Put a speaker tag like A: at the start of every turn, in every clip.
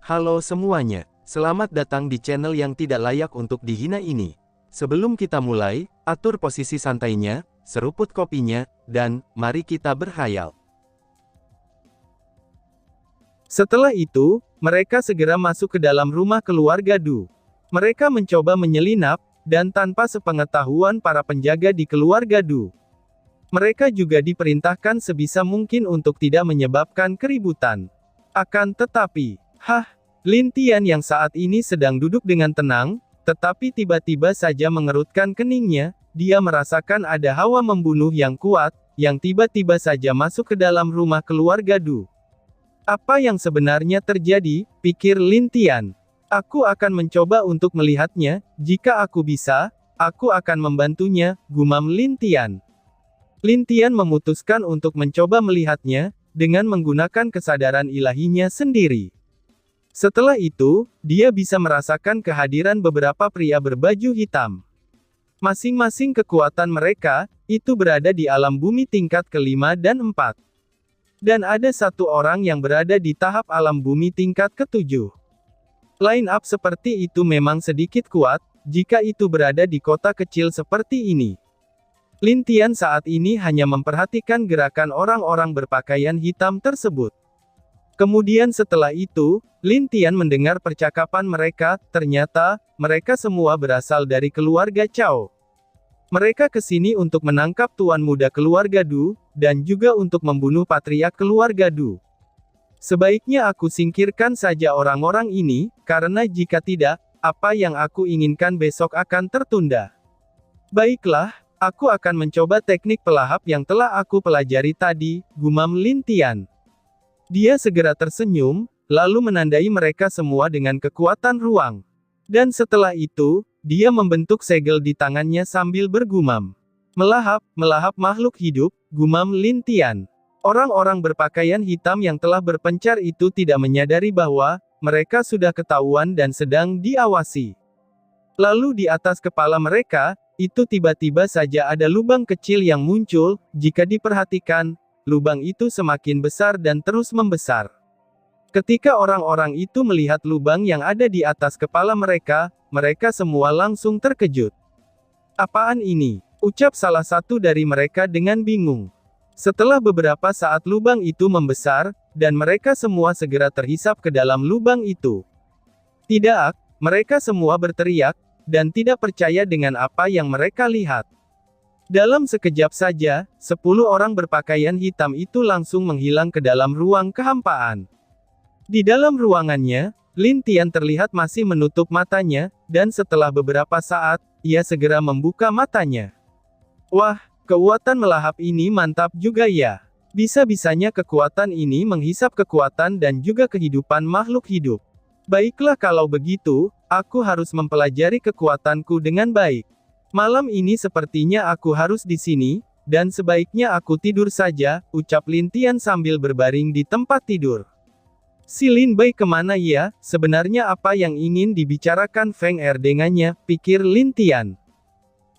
A: Halo semuanya, selamat datang di channel yang tidak layak untuk dihina ini. Sebelum kita mulai, atur posisi santainya, seruput kopinya, dan mari kita berkhayal. Setelah itu, mereka segera masuk ke dalam rumah keluarga Du. Mereka mencoba menyelinap, dan tanpa sepengetahuan para penjaga di keluarga Du. Mereka juga diperintahkan sebisa mungkin untuk tidak menyebabkan keributan. Akan tetapi, Lin Tian yang saat ini sedang duduk dengan tenang, tetapi tiba-tiba saja mengerutkan keningnya, dia merasakan ada hawa membunuh yang kuat, yang tiba-tiba saja masuk ke dalam rumah keluarga Du. Apa yang sebenarnya terjadi, pikir Lin Tian. Aku akan mencoba untuk melihatnya, jika aku bisa, aku akan membantunya, gumam Lin Tian. Lin Tian memutuskan untuk mencoba melihatnya, dengan menggunakan kesadaran ilahinya sendiri. Setelah itu, dia bisa merasakan kehadiran beberapa pria berbaju hitam. Masing-masing kekuatan mereka, itu berada di alam bumi tingkat kelima dan 4. Dan ada satu orang yang berada di tahap alam bumi tingkat ketujuh. Line up seperti itu memang sedikit kuat, jika itu berada di kota kecil seperti ini. Lin Tian saat ini hanya memperhatikan gerakan orang-orang berpakaian hitam tersebut. Kemudian setelah itu, Lin Tian mendengar percakapan mereka, ternyata, mereka semua berasal dari keluarga Cao. Mereka ke sini untuk menangkap tuan muda keluarga Du, dan juga untuk membunuh patriark keluarga Du. Sebaiknya aku singkirkan saja orang-orang ini, karena jika tidak, apa yang aku inginkan besok akan tertunda. Baiklah, aku akan mencoba teknik pelahap yang telah aku pelajari tadi, gumam Lin Tian. Dia segera tersenyum, lalu menandai mereka semua dengan kekuatan ruang. Dan setelah itu, dia membentuk segel di tangannya sambil bergumam. Melahap, melahap makhluk hidup, gumam Lin Tian. Orang-orang berpakaian hitam yang telah berpencar itu tidak menyadari bahwa, mereka sudah ketahuan dan sedang diawasi. Lalu di atas kepala mereka, itu tiba-tiba saja ada lubang kecil yang muncul, jika diperhatikan, lubang itu semakin besar dan terus membesar. Ketika orang-orang itu melihat lubang yang ada di atas kepala mereka, mereka semua langsung terkejut. Apaan ini? Ucap salah satu dari mereka dengan bingung. Setelah beberapa saat lubang itu membesar, dan mereka semua segera terhisap ke dalam lubang itu. Tidak, mereka semua berteriak, dan tidak percaya dengan apa yang mereka lihat. Dalam sekejap saja, 10 orang berpakaian hitam itu langsung menghilang ke dalam ruang kehampaan. Di dalam ruangannya, Lin Tian terlihat masih menutup matanya, dan setelah beberapa saat, ia segera membuka matanya. Wah, kekuatan melahap ini mantap juga ya. Bisa-bisanya kekuatan ini menghisap kekuatan dan juga kehidupan makhluk hidup. Baiklah kalau begitu, aku harus mempelajari kekuatanku dengan baik. Malam ini sepertinya aku harus di sini, dan sebaiknya aku tidur saja, ucap Lin Tian sambil berbaring di tempat tidur. Si Lin Bai kemana ya? Sebenarnya apa yang ingin dibicarakan Feng Er dengannya, pikir Lin Tian.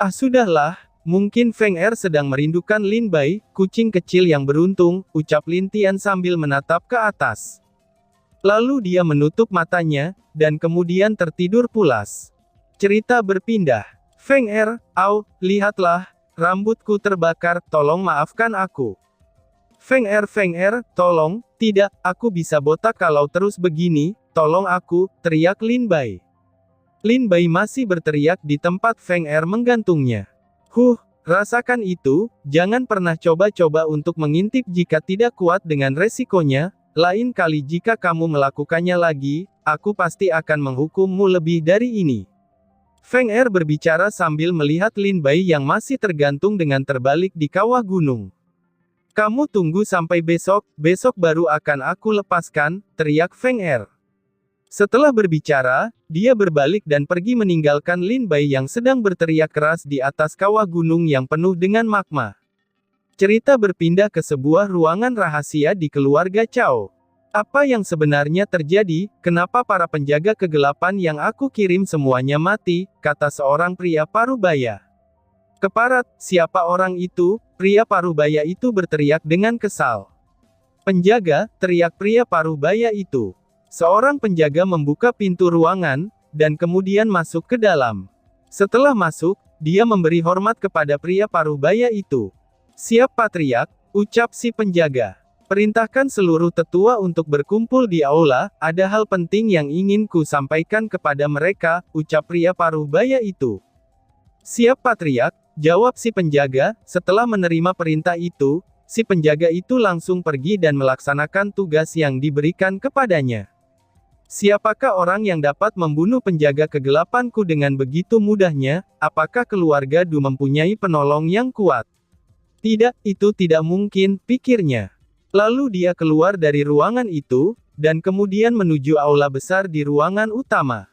A: Sudahlah. Mungkin Feng Er sedang merindukan Lin Bai, kucing kecil yang beruntung, ucap Lin Tian sambil menatap ke atas. Lalu dia menutup matanya, dan kemudian tertidur pulas. Cerita berpindah. Feng Er, lihatlah, rambutku terbakar, tolong maafkan aku. Feng Er, tolong, tidak, aku bisa botak kalau terus begini, tolong aku, teriak Lin Bai. Lin Bai masih berteriak di tempat Feng Er menggantungnya. Rasakan itu, jangan pernah coba-coba untuk mengintip jika tidak kuat dengan resikonya, lain kali jika kamu melakukannya lagi, aku pasti akan menghukummu lebih dari ini. Feng Er berbicara sambil melihat Lin Bai yang masih tergantung dengan terbalik di kawah gunung. Kamu tunggu sampai besok, besok baru akan aku lepaskan, teriak Feng Er. Setelah berbicara, dia berbalik dan pergi meninggalkan Lin Bai yang sedang berteriak keras di atas kawah gunung yang penuh dengan magma. Cerita berpindah ke sebuah ruangan rahasia di keluarga Cao. Apa yang sebenarnya terjadi, kenapa para penjaga kegelapan yang aku kirim semuanya mati, kata seorang pria parubaya. Keparat, siapa orang itu? Pria parubaya itu berteriak dengan kesal. Penjaga, teriak pria parubaya itu. Seorang penjaga membuka pintu ruangan, dan kemudian masuk ke dalam. Setelah masuk, dia memberi hormat kepada pria paruh baya itu. "Siap Patriark," ucap si penjaga. "Perintahkan seluruh tetua untuk berkumpul di aula, ada hal penting yang ingin ku sampaikan kepada mereka," ucap pria paruh baya itu. "Siap Patriark," jawab si penjaga. Setelah menerima perintah itu, si penjaga itu langsung pergi dan melaksanakan tugas yang diberikan kepadanya. "Siapakah orang yang dapat membunuh penjaga kegelapanku dengan begitu mudahnya? Apakah keluarga Du mempunyai penolong yang kuat?" "Tidak, itu tidak mungkin," pikirnya. Lalu dia keluar dari ruangan itu, dan kemudian menuju aula besar di ruangan utama.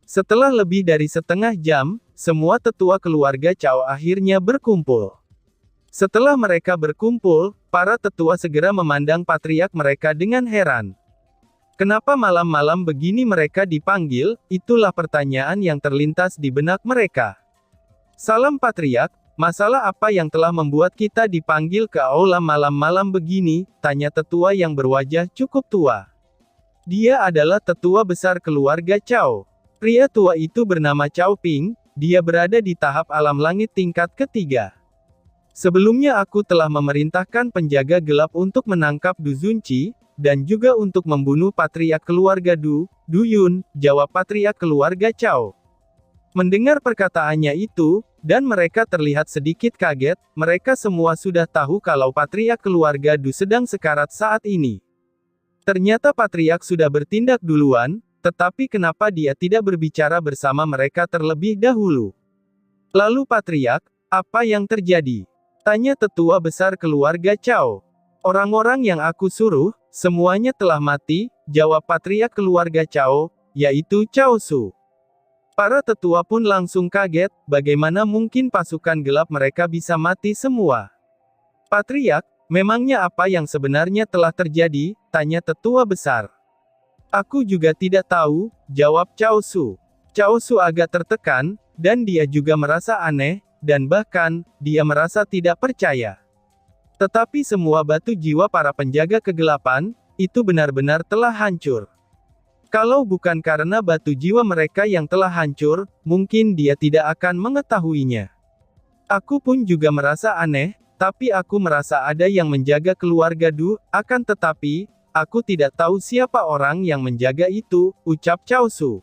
A: Setelah lebih dari setengah jam, semua tetua keluarga Cao akhirnya berkumpul. Setelah mereka berkumpul, para tetua segera memandang patriark mereka dengan heran. Kenapa malam-malam begini mereka dipanggil? Itulah pertanyaan yang terlintas di benak mereka. "Salam Patriark, masalah apa yang telah membuat kita dipanggil ke aula malam-malam begini?" tanya tetua yang berwajah cukup tua. Dia adalah tetua besar keluarga Cao. Pria tua itu bernama Cao Ping, dia berada di tahap alam langit tingkat ketiga. "Sebelumnya aku telah memerintahkan penjaga gelap untuk menangkap Du Zunci, dan juga untuk membunuh patriark keluarga Du Yun," jawab patriark keluarga Cao. Mendengar perkataannya itu, dan mereka terlihat sedikit kaget, mereka semua sudah tahu kalau patriark keluarga Du sedang sekarat saat ini. Ternyata patriark sudah bertindak duluan, tetapi kenapa dia tidak berbicara bersama mereka terlebih dahulu? "Lalu Patriark, apa yang terjadi?" tanya tetua besar keluarga Cao. "Orang-orang yang aku suruh, semuanya telah mati," jawab patriark keluarga Cao, yaitu Cao Su. Para tetua pun langsung kaget, bagaimana mungkin pasukan gelap mereka bisa mati semua? "Patriark, memangnya apa yang sebenarnya telah terjadi?" tanya tetua besar. "Aku juga tidak tahu," jawab Cao Su. Cao Su agak tertekan, dan dia juga merasa aneh, dan bahkan, dia merasa tidak percaya. Tetapi semua batu jiwa para penjaga kegelapan, itu benar-benar telah hancur. Kalau bukan karena batu jiwa mereka yang telah hancur, mungkin dia tidak akan mengetahuinya. Aku pun juga merasa aneh, tapi aku merasa ada yang menjaga keluarga Du, akan tetapi, aku tidak tahu siapa orang yang menjaga itu, ucap Cao Su.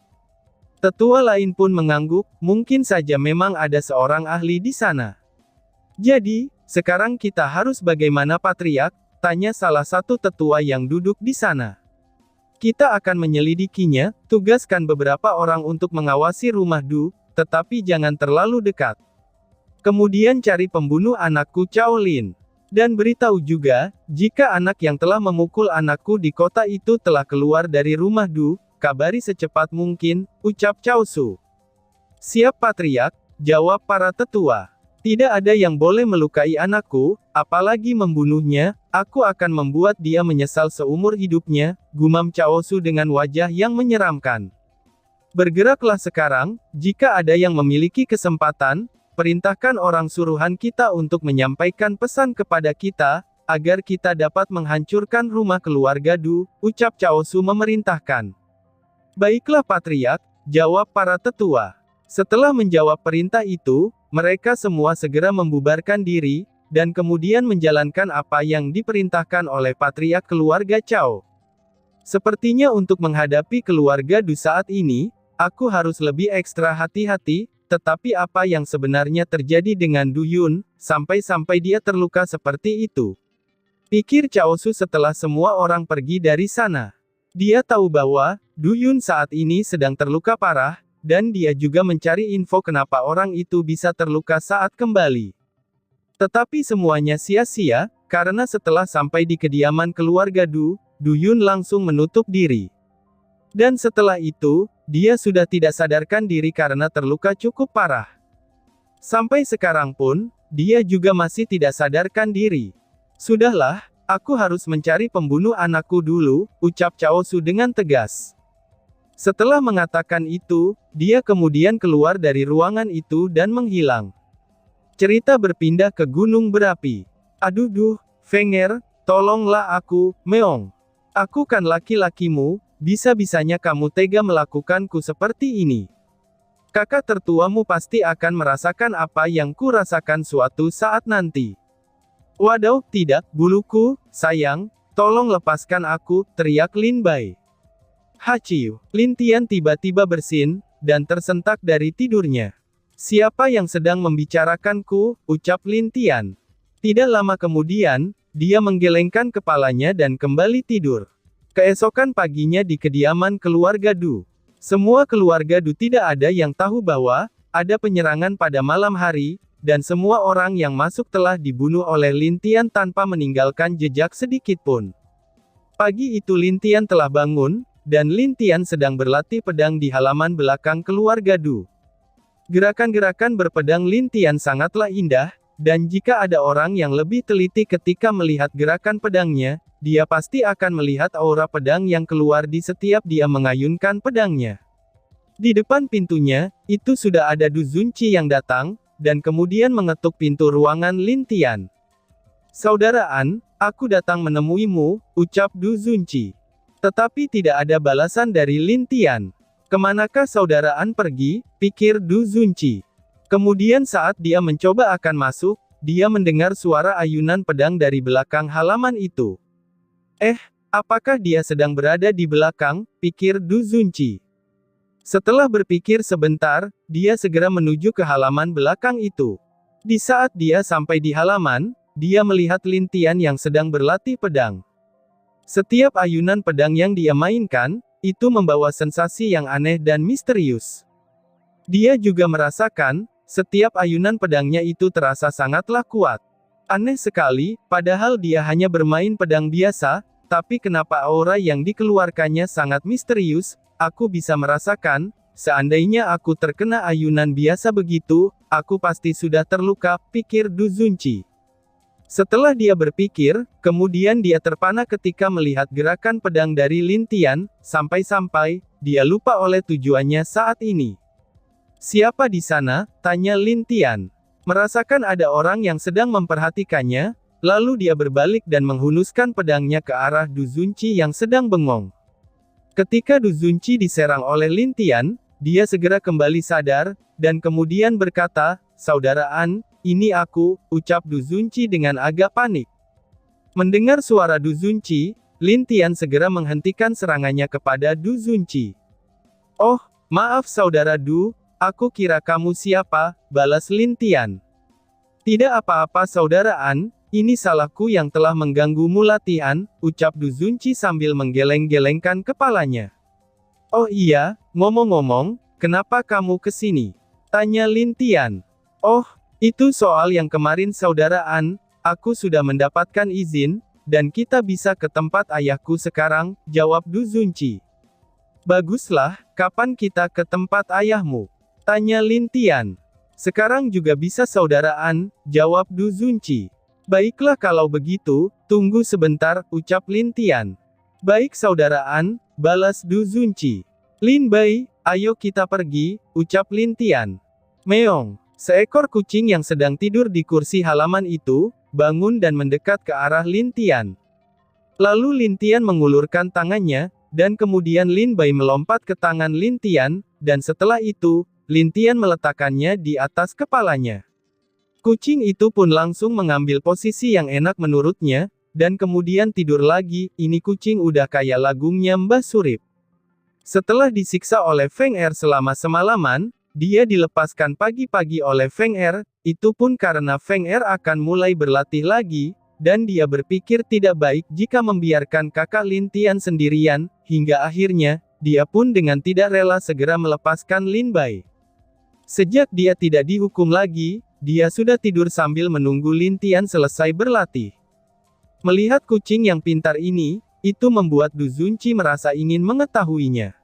A: Tetua lain pun mengangguk, mungkin saja memang ada seorang ahli di sana. "Jadi, sekarang kita harus bagaimana Patriark?" tanya salah satu tetua yang duduk di sana. "Kita akan menyelidikinya, tugaskan beberapa orang untuk mengawasi rumah Du, tetapi jangan terlalu dekat. Kemudian cari pembunuh anakku Cao Lin. Dan beritahu juga, jika anak yang telah memukul anakku di kota itu telah keluar dari rumah Du, kabari secepat mungkin," ucap Cao Su. "Siap Patriark," jawab para tetua. "Tidak ada yang boleh melukai anakku, apalagi membunuhnya, aku akan membuat dia menyesal seumur hidupnya," gumam Cao Su dengan wajah yang menyeramkan. "Bergeraklah sekarang, jika ada yang memiliki kesempatan, perintahkan orang suruhan kita untuk menyampaikan pesan kepada kita, agar kita dapat menghancurkan rumah keluarga Du," ucap Cao Su memerintahkan. "Baiklah Patriark," jawab para tetua. Setelah menjawab perintah itu, mereka semua segera membubarkan diri, dan kemudian menjalankan apa yang diperintahkan oleh patriark keluarga Cao. "Sepertinya untuk menghadapi keluarga Du saat ini, aku harus lebih ekstra hati-hati. Tetapi apa yang sebenarnya terjadi dengan Du Yun, sampai-sampai dia terluka seperti itu?" pikir Cao Su setelah semua orang pergi dari sana. Dia tahu bahwa Du Yun saat ini sedang terluka parah, dan dia juga mencari info kenapa orang itu bisa terluka saat kembali. Tetapi semuanya sia-sia, karena setelah sampai di kediaman keluarga Du Yun langsung menutup diri. Dan setelah itu, dia sudah tidak sadarkan diri karena terluka cukup parah. Sampai sekarang pun, dia juga masih tidak sadarkan diri. "Sudahlah, aku harus mencari pembunuh anakku dulu," ucap Cao Su dengan tegas. Setelah mengatakan itu, dia kemudian keluar dari ruangan itu dan menghilang. Cerita berpindah ke gunung berapi. "Aduh, Fenger, tolonglah aku, Meong. Aku kan laki-lakimu, bisa-bisanya kamu tega melakukanku seperti ini. Kakak tertuamu pasti akan merasakan apa yang ku rasakan suatu saat nanti. Waduh, tidak, buluku, sayang, tolong lepaskan aku, teriak Lin Bai. Haciu, Lin Tian tiba-tiba bersin, dan tersentak dari tidurnya. Siapa yang sedang membicarakanku, ucap Lin Tian. Tidak lama kemudian, dia menggelengkan kepalanya dan kembali tidur. Keesokan paginya di kediaman keluarga Du. Semua keluarga Du tidak ada yang tahu bahwa ada penyerangan pada malam hari, dan semua orang yang masuk telah dibunuh oleh Lin Tian tanpa meninggalkan jejak sedikit pun. Pagi itu Lin Tian telah bangun, dan Lin Tian sedang berlatih pedang di halaman belakang keluarga Du. Gerakan-gerakan berpedang Lin Tian sangatlah indah, dan jika ada orang yang lebih teliti ketika melihat gerakan pedangnya, dia pasti akan melihat aura pedang yang keluar di setiap dia mengayunkan pedangnya. Di depan pintunya, itu sudah ada Du Zunci yang datang, dan kemudian mengetuk pintu ruangan Lin Tian. Saudara An, aku datang menemuimu, ucap Du Zunci. Tetapi tidak ada balasan dari Lin Tian. Kemanakah saudara An pergi, pikir Du Zunci. Kemudian saat dia mencoba akan masuk, dia mendengar suara ayunan pedang dari belakang halaman itu. Apakah dia sedang berada di belakang, pikir Du Zunci. Setelah berpikir sebentar, dia segera menuju ke halaman belakang itu. Di saat dia sampai di halaman, dia melihat Lin Tian yang sedang berlatih pedang. Setiap ayunan pedang yang dia mainkan, itu membawa sensasi yang aneh dan misterius. Dia juga merasakan, setiap ayunan pedangnya itu terasa sangatlah kuat. Aneh sekali, padahal dia hanya bermain pedang biasa, tapi kenapa aura yang dikeluarkannya sangat misterius, aku bisa merasakan, seandainya aku terkena ayunan biasa begitu, aku pasti sudah terluka, pikir Du Zunci. Setelah dia berpikir, kemudian dia terpana ketika melihat gerakan pedang dari Lin Tian, sampai-sampai, dia lupa oleh tujuannya saat ini. Siapa di sana? Tanya Lin Tian. Merasakan ada orang yang sedang memperhatikannya, lalu dia berbalik dan menghunuskan pedangnya ke arah Du Zunci yang sedang bengong. Ketika Du Zunci diserang oleh Lin Tian, dia segera kembali sadar, dan kemudian berkata, "Saudara An, ini aku," ucap Du Zunci dengan agak panik. Mendengar suara Du Zunci, Lin Tian segera menghentikan serangannya kepada Du Zunci. "Oh, maaf saudara Du, aku kira kamu siapa," balas Lin Tian. "Tidak apa-apa saudara An, ini salahku yang telah mengganggumu latihan," ucap Du Zunci sambil menggeleng-gelengkan kepalanya. "Oh iya, ngomong-ngomong, kenapa kamu ke sini?" tanya Lin Tian. "Oh, itu soal yang kemarin saudara An, aku sudah mendapatkan izin, dan kita bisa ke tempat ayahku sekarang," jawab Du Zunci. "Baguslah, kapan kita ke tempat ayahmu?" tanya Lin Tian. "Sekarang juga bisa saudara An," jawab Du Zunci. "Baiklah kalau begitu, tunggu sebentar," ucap Lin Tian. "Baik saudara An," balas Du Zunci. "Lin Bai, ayo kita pergi," ucap Lin Tian. Meong. Seekor kucing yang sedang tidur di kursi halaman itu, bangun dan mendekat ke arah Lin Tian. Lalu Lin Tian mengulurkan tangannya, dan kemudian Lin Bai melompat ke tangan Lin Tian, dan setelah itu, Lin Tian meletakkannya di atas kepalanya. Kucing itu pun langsung mengambil posisi yang enak menurutnya, dan kemudian tidur lagi. Ini kucing udah kayak lagunya Mbah Surip. Setelah disiksa oleh Feng Er selama semalaman, dia dilepaskan pagi-pagi oleh Feng Er, itu pun karena Feng Er akan mulai berlatih lagi, dan dia berpikir tidak baik jika membiarkan kakak Lin Tian sendirian, hingga akhirnya, dia pun dengan tidak rela segera melepaskan Lin Bai. Sejak dia tidak dihukum lagi, dia sudah tidur sambil menunggu Lin Tian selesai berlatih. Melihat kucing yang pintar ini, itu membuat Du Zunci merasa ingin mengetahuinya.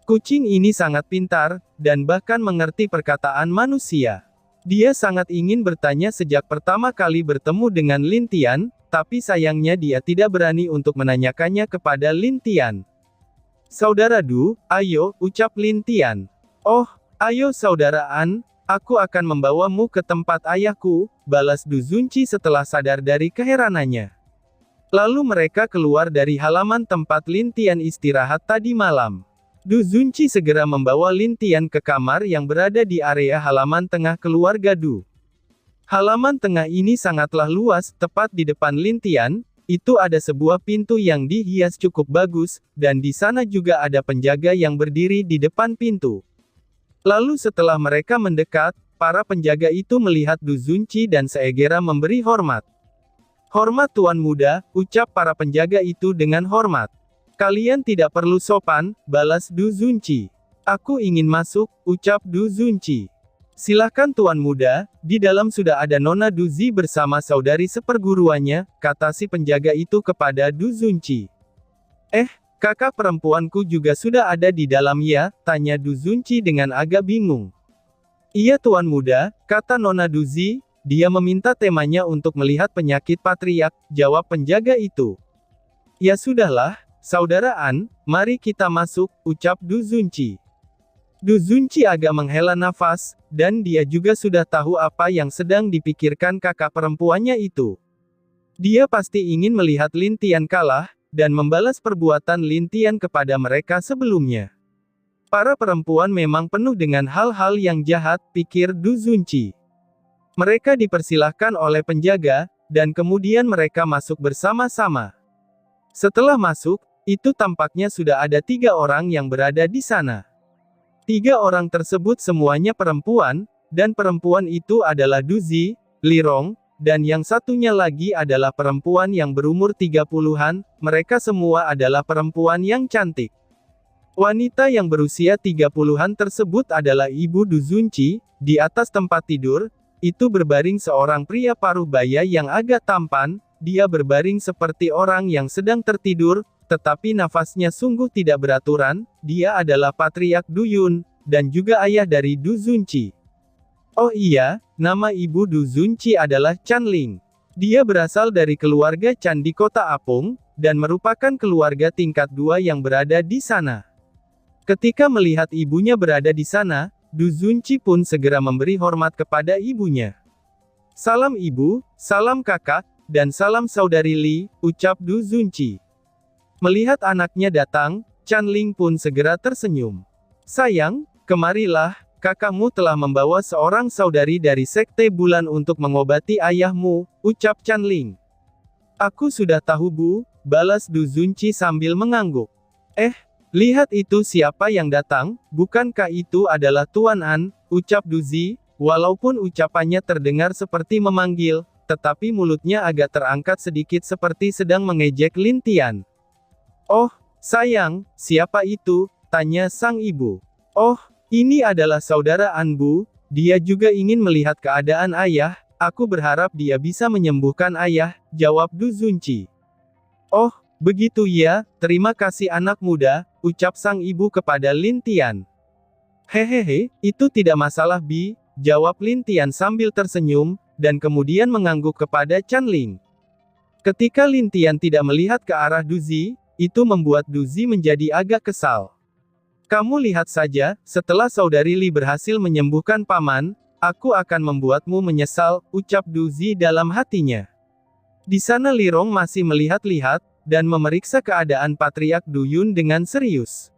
A: Kucing ini sangat pintar, dan bahkan mengerti perkataan manusia. Dia sangat ingin bertanya sejak pertama kali bertemu dengan Lin Tian, tapi sayangnya dia tidak berani untuk menanyakannya kepada Lin Tian. "Saudara Du, ayo," ucap Lin Tian. "Oh, ayo saudara An, aku akan membawamu ke tempat ayahku," balas Du Zunci setelah sadar dari keheranannya. Lalu mereka keluar dari halaman tempat Lin Tian istirahat tadi malam. Du Zunci segera membawa Lin Tian ke kamar yang berada di area halaman tengah keluarga Du. Halaman tengah ini sangatlah luas, tepat di depan Lin Tian, itu ada sebuah pintu yang dihias cukup bagus, dan di sana juga ada penjaga yang berdiri di depan pintu. Lalu setelah mereka mendekat, para penjaga itu melihat Du Zunci dan segera memberi hormat. "Hormat Tuan Muda," ucap para penjaga itu dengan hormat. "Kalian tidak perlu sopan," balas Du Zunci. "Aku ingin masuk," ucap Du Zunci. "Silakan Tuan Muda, di dalam sudah ada Nona Duzi bersama saudari seperguruannya," kata si penjaga itu kepada Du Zunci. Kakak perempuanku juga sudah ada di dalam ya?" tanya Du Zunci dengan agak bingung. "Iya Tuan Muda," kata Nona Duzi, "dia meminta temanya untuk melihat penyakit patriark," jawab penjaga itu. "Ya sudahlah, Saudara An, mari kita masuk," ucap Du Zunci. Du Zunci agak menghela nafas, dan dia juga sudah tahu apa yang sedang dipikirkan kakak perempuannya itu. Dia pasti ingin melihat Lin Tian kalah, dan membalas perbuatan Lin Tian kepada mereka sebelumnya. Para perempuan memang penuh dengan hal-hal yang jahat, pikir Du Zunci. Mereka dipersilahkan oleh penjaga, dan kemudian mereka masuk bersama-sama. Setelah masuk, itu tampaknya sudah ada 3 orang yang berada di sana. 3 orang tersebut semuanya perempuan, dan perempuan itu adalah Duzi, Lirong, dan yang satunya lagi adalah perempuan yang berumur 30-an, mereka semua adalah perempuan yang cantik. Wanita yang berusia 30-an tersebut adalah Ibu Du Zunci, di atas tempat tidur, itu berbaring seorang pria paruh baya yang agak tampan, dia berbaring seperti orang yang sedang tertidur, tetapi nafasnya sungguh tidak beraturan, dia adalah Patriark Du Yun, dan juga ayah dari Du Zunci. Oh iya, nama ibu Du Zunci adalah Chan Ling. Dia berasal dari keluarga Chan di kota Apung, dan merupakan keluarga tingkat 2 yang berada di sana. Ketika melihat ibunya berada di sana, Du Zunci pun segera memberi hormat kepada ibunya. "Salam ibu, salam kakak, dan salam saudari Li," ucap Du Zunci. Melihat anaknya datang, Chan Ling pun segera tersenyum. "Sayang, kemarilah. Kakakmu telah membawa seorang saudari dari Sekte Bulan untuk mengobati ayahmu," ucap Chan Ling. "Aku sudah tahu Bu," balas Du Zunci sambil mengangguk. Lihat itu siapa yang datang, bukankah itu adalah Tuan An," ucap Duzi, walaupun ucapannya terdengar seperti memanggil, tetapi mulutnya agak terangkat sedikit seperti sedang mengejek Lin Tian. "Oh, sayang, siapa itu?" tanya sang ibu. "Oh, ini adalah saudara An Bu, dia juga ingin melihat keadaan ayah, aku berharap dia bisa menyembuhkan ayah," jawab Du Zunci. "Oh, begitu ya, terima kasih anak muda," ucap sang ibu kepada Lin Tian. "Hehehe, itu tidak masalah Bi," jawab Lin Tian sambil tersenyum, dan kemudian mengangguk kepada Chan Ling. Ketika Lin Tian tidak melihat ke arah Duzi, itu membuat Duzi menjadi agak kesal. "Kamu lihat saja, setelah saudari Li berhasil menyembuhkan paman, aku akan membuatmu menyesal," ucap Duzi dalam hatinya. Di sana Lirong masih melihat-lihat, dan memeriksa keadaan Patriark Du Yun dengan serius.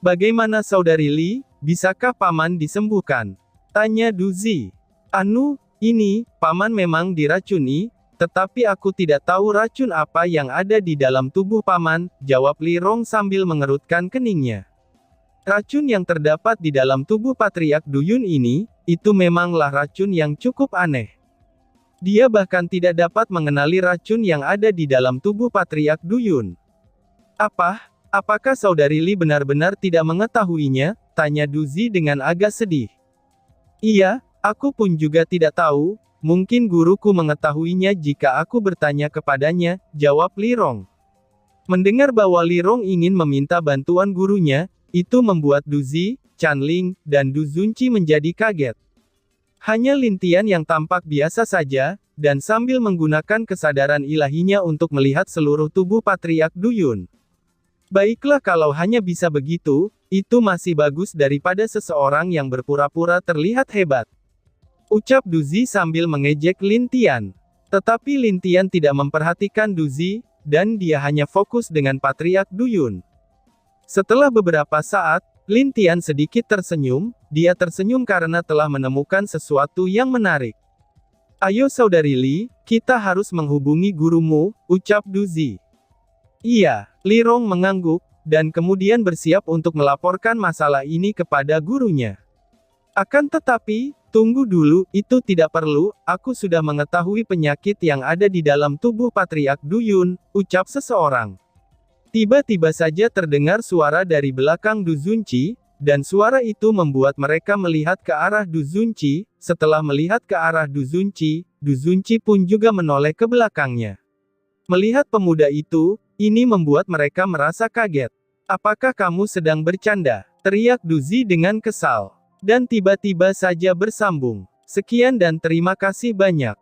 A: "Bagaimana saudari Li, bisakah paman disembuhkan?" tanya Duzi. "Anu, ini, paman memang diracuni, tetapi aku tidak tahu racun apa yang ada di dalam tubuh paman," jawab Lirong sambil mengerutkan keningnya. Racun yang terdapat di dalam tubuh Patriark Du Yun ini, itu memanglah racun yang cukup aneh. Dia bahkan tidak dapat mengenali racun yang ada di dalam tubuh Patriark Du Yun. Apakah saudari Li benar-benar tidak mengetahuinya?" tanya Duzi dengan agak sedih. "Iya, aku pun juga tidak tahu, mungkin guruku mengetahuinya jika aku bertanya kepadanya," jawab Lirong. Mendengar bahwa Lirong ingin meminta bantuan gurunya, itu membuat Duzi, Chan Ling, dan Du Zunci menjadi kaget. Hanya Lin Tian yang tampak biasa saja, dan sambil menggunakan kesadaran ilahinya untuk melihat seluruh tubuh Patriark Du Yun. "Baiklah kalau hanya bisa begitu, itu masih bagus daripada seseorang yang berpura-pura terlihat hebat," ucap Duzi sambil mengejek Lin Tian. Tetapi Lin Tian tidak memperhatikan Du Zi, dan dia hanya fokus dengan Patriark Du Yun. Setelah beberapa saat, Lin Tian sedikit tersenyum, dia tersenyum karena telah menemukan sesuatu yang menarik. Ayo saudari Li, kita harus menghubungi gurumu, ucap Du Zi. Iya, Li Rong mengangguk, dan kemudian bersiap untuk melaporkan masalah ini kepada gurunya. Akan tetapi, tunggu dulu, itu tidak perlu, aku sudah mengetahui penyakit yang ada di dalam tubuh Patriark Du Yun, ucap seseorang. Tiba-tiba saja terdengar suara dari belakang Du Zunci, dan suara itu membuat mereka melihat ke arah Du Zunci. Setelah melihat ke arah Du Zunci pun juga menoleh ke belakangnya. Melihat pemuda itu, ini membuat mereka merasa kaget. Apakah kamu sedang bercanda? Teriak Du Zi dengan kesal. Dan tiba-tiba saja bersambung. Sekian dan terima kasih banyak.